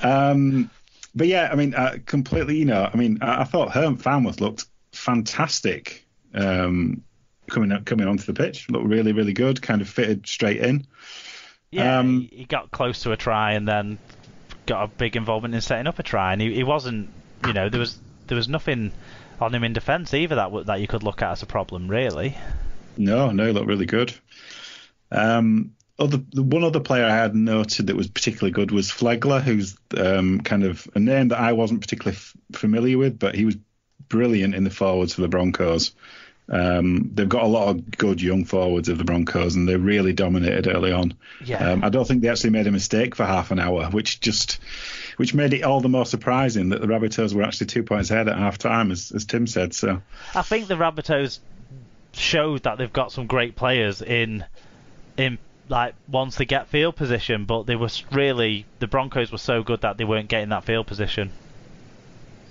But yeah, I mean, completely. I thought Herm Farmworth looked fantastic coming onto the pitch. Looked really, really good. Kind of fitted straight in. Yeah, he got close to a try and then got a big involvement in setting up a try, and he wasn't. There was nothing on him in defence either that you could look at as a problem, really. No, he looked really good. One other player I had noted that was particularly good was Flegler, who's kind of a name that I wasn't particularly familiar with, but he was brilliant in the forwards for the Broncos. They've got a lot of good young forwards of the Broncos, and they really dominated early on. Yeah. I don't think they actually made a mistake for half an hour, which made it all the more surprising that the Rabbitohs were actually 2 points ahead at half time, as Tim said. So I think the Rabbitohs showed that they've got some great players in like once they get field position, but the Broncos were so good that they weren't getting that field position.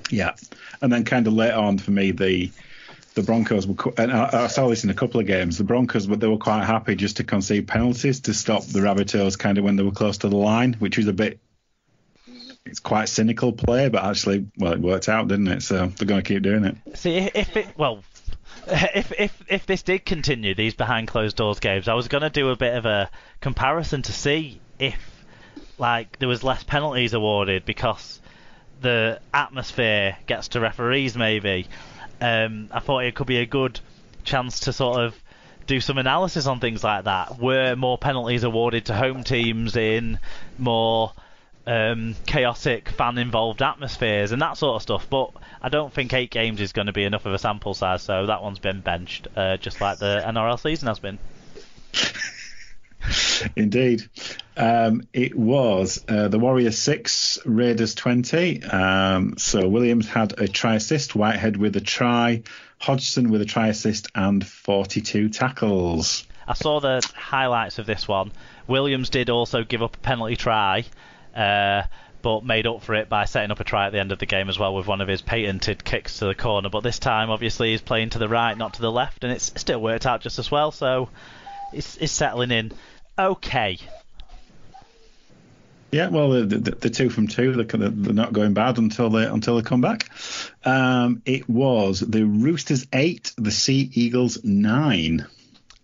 Yeah, and then kind of later on for me, the Broncos were, and I saw this in a couple of games. The Broncos, they were quite happy just to concede penalties to stop the Rabbitohs kind of when they were close to the line, which was it's quite cynical play, but actually, well, it worked out, didn't it? So they're going to keep doing it. See, if this did continue, these behind closed doors games, I was going to do a bit of a comparison to see if there was less penalties awarded because the atmosphere gets to referees maybe. I thought it could be a good chance to sort of do some analysis on things like that. Were more penalties awarded to home teams in more chaotic fan-involved atmospheres and that sort of stuff? But I don't think 8 games is going to be enough of a sample size, so that one's been benched, just like the NRL season has been. Indeed. It was the Warriors 6, Raiders 20. So Williams had a try assist, Whitehead with a try, Hodgson with a try assist and 42 tackles. I saw the highlights of this one. Williams did also give up a penalty try, but made up for it by setting up a try at the end of the game as well with one of his patented kicks to the corner. But this time, obviously, he's playing to the right, not to the left, and it's still worked out just as well. So it's settling in okay. Yeah, well, the 2 from 2, they're not going bad until they come back. It was the Roosters 8, the Sea Eagles 9.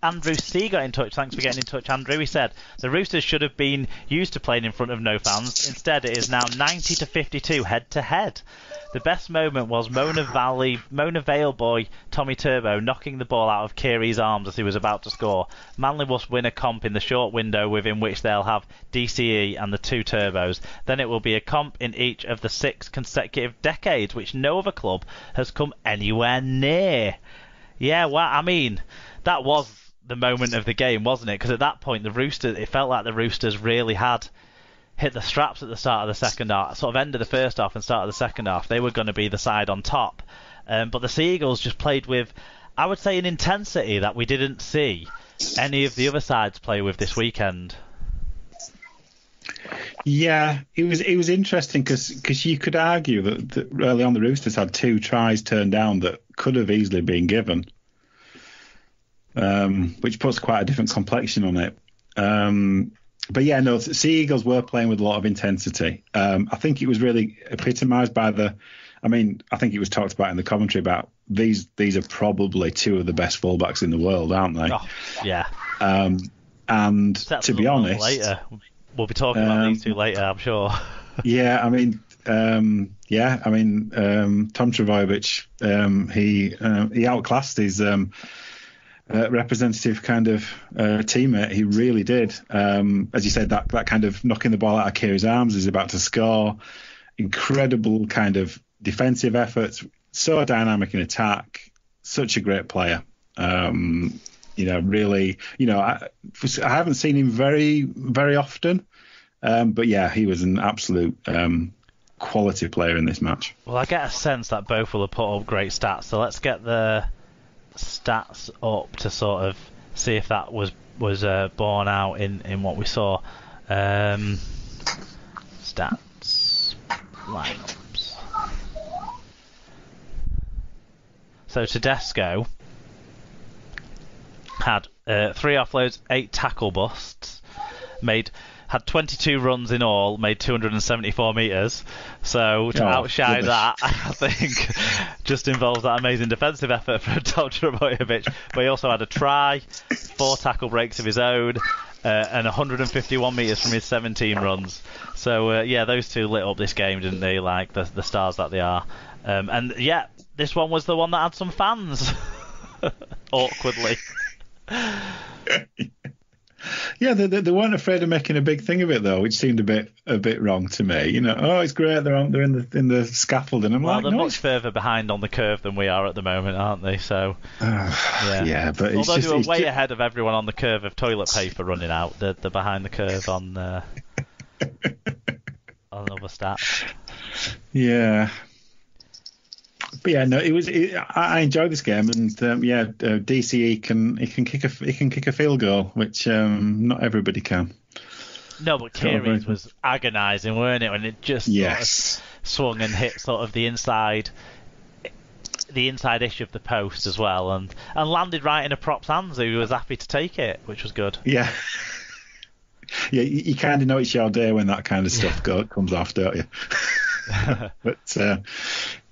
Andrew C got in touch. Thanks for getting in touch, Andrew. He said the Roosters should have been used to playing in front of no fans. Instead, it is now 90-52 head-to-head. The best moment was Mona Vale boy Tommy Turbo knocking the ball out of Kiri's arms as he was about to score. Manly must win a comp in the short window within which they'll have DCE and the 2 Turbos. Then it will be a comp in each of the 6 consecutive decades, which no other club has come anywhere near. Yeah, well, I mean, that was the moment of the game, wasn't it? Because at that point, it felt like the Roosters really had hit the straps at the start of the second half, sort of end of the first half and start of the second half. They were going to be the side on top. But the Sea Eagles just played with, I would say, an intensity that we didn't see any of the other sides play with this weekend. Yeah, it was interesting because you could argue that early on the Roosters had 2 tries turned down that could have easily been given. Which puts quite a different complexion on it. But yeah, no, Sea Eagles were playing with a lot of intensity. I think it was really epitomised by I think it was talked about in the commentary about these are probably 2 of the best fullbacks in the world, aren't they? Oh, yeah. And to be honest, later. We'll be talking about these 2 later, I'm sure. Yeah, Tom Trbojevic, he outclassed his representative kind of teammate. He really did. As you said, that kind of knocking the ball out of Kiri's arms, he's about to score. Incredible kind of defensive efforts, so dynamic in attack, such a great player. Really, I haven't seen him very, very often. But yeah, he was an absolute quality player in this match. Well, I get a sense that both will have put up great stats. So let's get the stats up to sort of see if that was borne out in what we saw. Stats, lineups. So Tedesco had 3 offloads, 8 tackle busts, had 22 runs in all, made 274 metres. So to outshine that, I think, just involves that amazing defensive effort from Dr. Bojovic. But he also had a try, 4 tackle breaks of his own, and 151 metres from his 17 runs. So, those two lit up this game, didn't they? Like the stars that they are. And this one was the one that had some fans. Awkwardly. Yeah, they weren't afraid of making a big thing of it though, which seemed a bit wrong to me. It's great they're in the scaffold, and I'm they're much further behind on the curve than we are at the moment, aren't they? So yeah, but although they were way ahead of everyone on the curve of toilet paper running out, they're behind the curve on other stats. Yeah. But it was. I enjoyed this game, and DCE can kick a field goal, which not everybody can. No, but Kieran's was agonising, weren't it? When it just sort of swung and hit sort of the inside ish of the post as well, and landed right in a prop's hands, who was happy to take it, which was good. Yeah. Yeah, you kind of know it's your day when that kind of stuff comes off, don't you?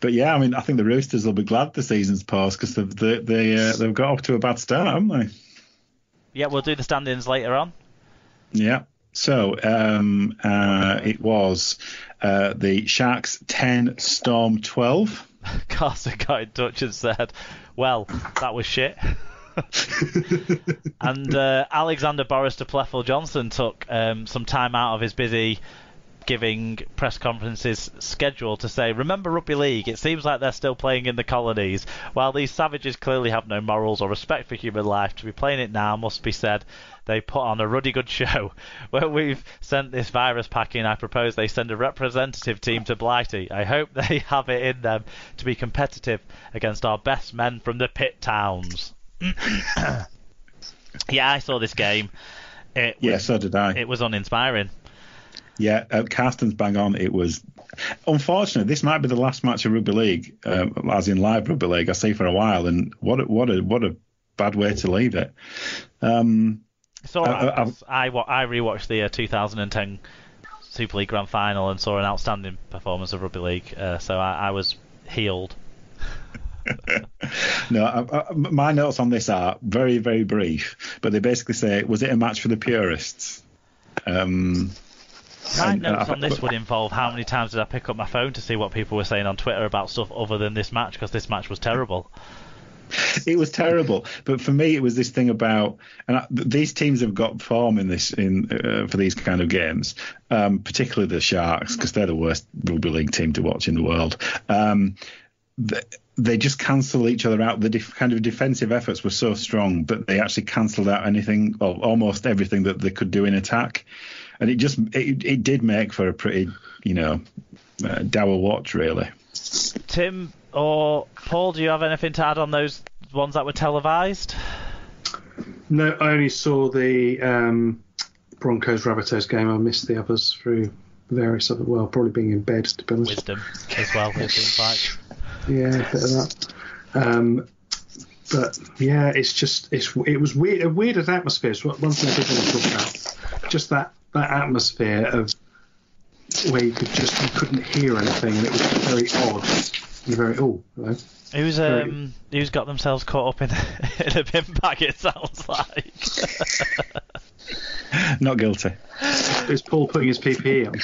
But yeah, I mean, I think the Roosters will be glad the season's paused because they've got off to a bad start, haven't they? Yeah, we'll do the stand-ins later on. Yeah. So it was the Sharks 10, Storm 12. Carson got in touch and said, "Well, that was shit." And Alexander Boris de Pleffel Johnson took some time out of his busy giving press conferences schedule to say, "Remember Rugby League, it seems like they're still playing in the colonies. While these savages clearly have no morals or respect for human life, to be playing it now must be said they put on a ruddy good show. When we've sent this virus packing, I propose they send a representative team to Blighty. I hope they have it in them to be competitive against our best men from the pit towns." Yeah, I saw this game. So did I. It was uninspiring. Yeah, Carsten's bang on. It was unfortunate. This might be the last match of Rugby League, as in live Rugby League, I see for a while. And what a bad way to leave it. It's all right. I rewatched the 2010 Super League Grand Final and saw an outstanding performance of Rugby League. So I was healed. No, my notes on this are very, very brief, but they basically say, was it a match for the purists? My notes on this would involve how many times did I pick up my phone to see what people were saying on Twitter about stuff other than this match, because this match was terrible. It was terrible, but for me it was this thing about, and these teams have got form for these kind of games, particularly the Sharks, because they're the worst Rugby League team to watch in the world. They just cancel each other out. The kind of defensive efforts were so strong that they actually cancelled out anything, well, almost everything that they could do in attack. And it did make for a pretty, dour watch, really. Tim or Paul, do you have anything to add on those ones that were televised? No, I only saw the Broncos-Rabbitohs game. I missed the others through various other, probably being in bed, to be honest. Wisdom as well, it seems like. Yeah, a bit of that. But yeah, it was weird. A weird atmosphere. So one thing I did want to talk about, just that atmosphere of where you couldn't hear anything, and it was very odd and very hello. Who's got themselves caught up in a bin bag? It sounds like. Not guilty. Is Paul putting his PPE on?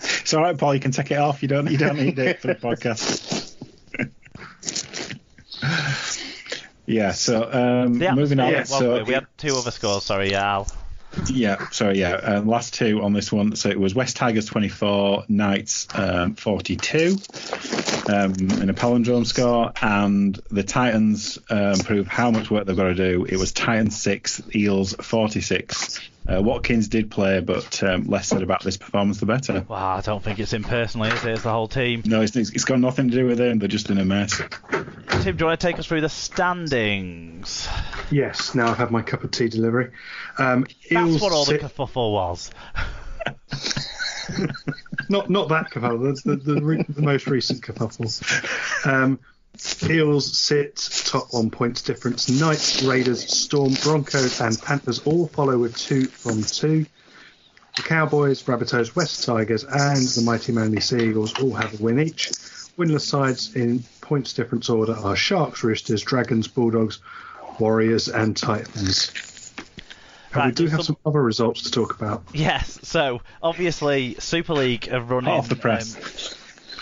It's all right, Paul. You can take it off. You don't need it for the podcast. Yeah. So moving on. Yeah, so we had two other scores. Sorry, Al. Yeah. Sorry. Yeah. Last two on this one. So it was West Tigers 24, Knights 42 in a palindrome score, and the Titans prove how much work they've got to do. It was Titans 6, Eels 46. Watkins did play, but less said about this performance, the better. Well, I don't think it's him personally, is it? It's the whole team. No, it's got nothing to do with him. They're just in a mess. Tim, do you want to take us through the standings? Yes, now I've had my cup of tea delivery. That's what all the kerfuffle was. not that kerfuffle, that's the most recent kerfuffle. Eels sit top on points difference. Knights, Raiders, Storm, Broncos and Panthers all follow with 2 from 2. The Cowboys, Rabbitohs, West Tigers and the mighty Manly Sea Eagles all have a win each. Winless sides in points difference order are Sharks, Roosters, Dragons, Bulldogs, Warriors and Titans. And we do have some other results to talk about. Yes, so obviously Super League are running off the press.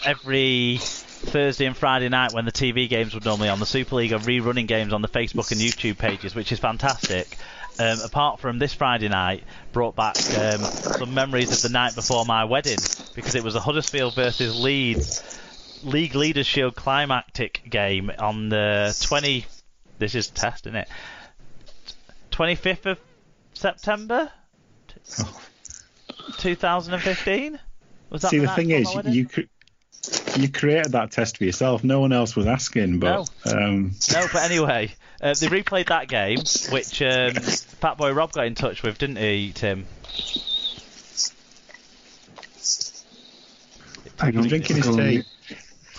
Every Thursday and Friday night when the TV games were normally on. The Super League are rerunning games on the Facebook and YouTube pages, which is fantastic. Apart from this Friday night, brought back some memories of the night before my wedding, because it was a Huddersfield versus Leeds League Leaders Shield climactic game on the 20... This is test, isn't it? 25th of September 2015? Was that See, the thing is, you created that test for yourself. No one else was asking, but... No, but anyway, they replayed that game, which Fatboy Rob got in touch with, didn't he, Tim? He's drinking his tea.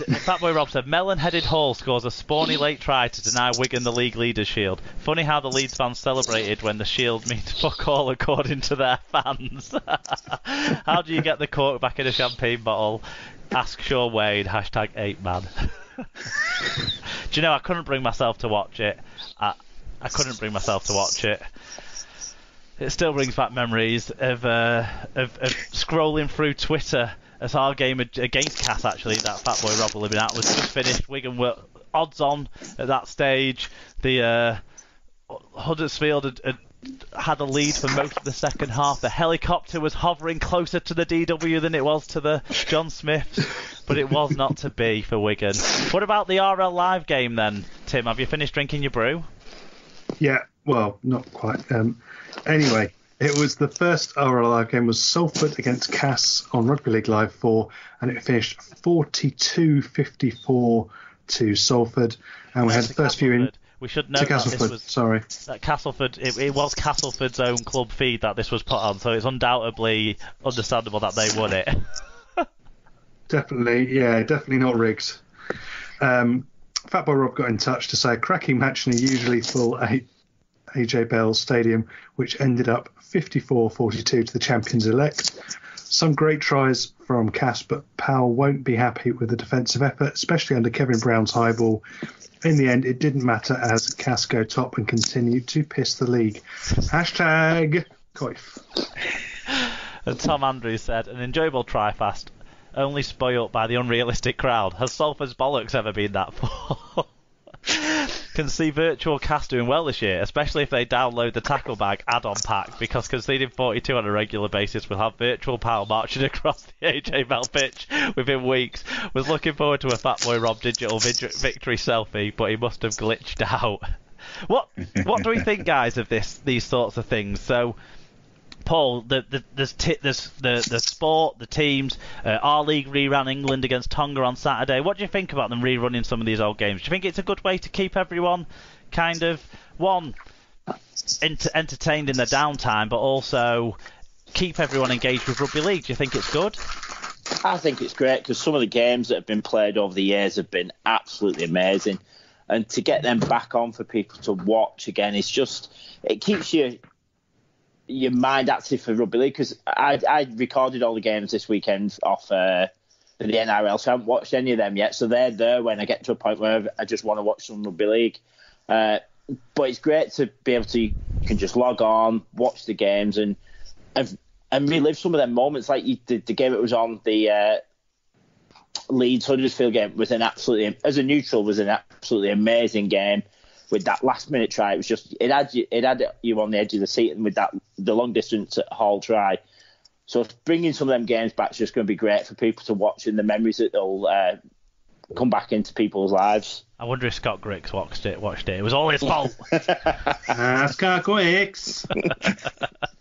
Fatboy Rob said, Melon-headed Hall scores a spawny late try to deny Wigan the League Leaders Shield. Funny how the Leeds fans celebrated when the Shield means fuck all according to their fans. How do you get the cork back in a champagne bottle? Ask Sean Wade, #8man. Do you know, I couldn't bring myself to watch it. I couldn't bring myself to watch it. It still brings back memories of scrolling through Twitter as our game against Cass, actually, that Fatboy Rob were living out, was just finished. Wigan were odds on at that stage. The Huddersfield had a lead for most of the second half. The helicopter was hovering closer to the DW than it was to the John Smiths, but it was not to be for Wigan. What about the RL Live game then, Tim? Have you finished drinking your brew? Yeah, well, not quite. Anyway, it was the first RL Live game was Salford against Cass on Rugby League Live 4, and it finished 42-54 to Salford, and we had the first few in. We should note that this was that Castleford. It was Castleford's own club feed that this was put on, so it's undoubtedly understandable that they won it. Definitely not rigged. Fatboy Rob got in touch to say a cracking match in a usually full AJ Bell Stadium, which ended up 54-42 to the champions-elect. Some great tries from Cass, but Powell won't be happy with the defensive effort, especially under Kevin Brown's high ball. In the end, it didn't matter as Cass go top and continued to piss the league. #Coif. And Tom Andrews said, an enjoyable try-fast, only spoilt by the unrealistic crowd. Has Salford's bollocks ever been that full? Can see virtual Cass doing well this year, especially if they download the tackle bag add-on pack, because conceding 42 on a regular basis will have virtual Powell marching across the AJ Bell pitch within weeks. Was looking forward to a Fatboy Rob digital victory selfie, but he must have glitched out. What do we think, guys, of these sorts of things? So, Paul, there's sport, the teams. Our league reran England against Tonga on Saturday. What do you think about them rerunning some of these old games? Do you think it's a good way to keep everyone kind of, entertained in their downtime, but also keep everyone engaged with rugby league? Do you think it's good? I think it's great because some of the games that have been played over the years have been absolutely amazing. And to get them back on for people to watch again, it keeps your mind active for rugby league, because I recorded all the games this weekend off the NRL, so I haven't watched any of them yet, so they're there when I get to a point where I just want to watch some rugby league. But it's great to be able to, you can just log on, watch the games and relive some of them moments, like the game that was on, the Leeds Huddersfield game was as a neutral, was an absolutely amazing game. With that last minute try, it had you on the edge of the seat, and with the long distance at Hall try. So bringing some of them games back is just going to be great for people to watch, and the memories that they'll come back into people's lives. I wonder if Scott Griggs watched it. It was all his fault. Scott Griggs.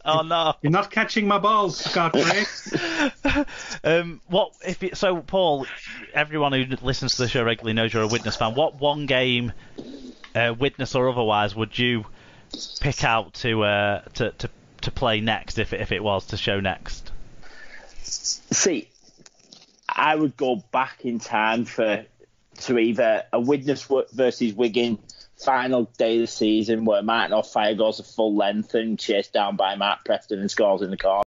Oh no! You're not catching my balls, Scott Griggs. So Paul, everyone who listens to the show regularly knows you're a Widnes fan. What one game, Widnes or otherwise, would you pick out to play next if it was to show next? See, I would go back in time to to either a Widnes versus Wigan final day of the season where Martin Off-Fire goes a full length and chased down by Mark Preston and scores in the corner.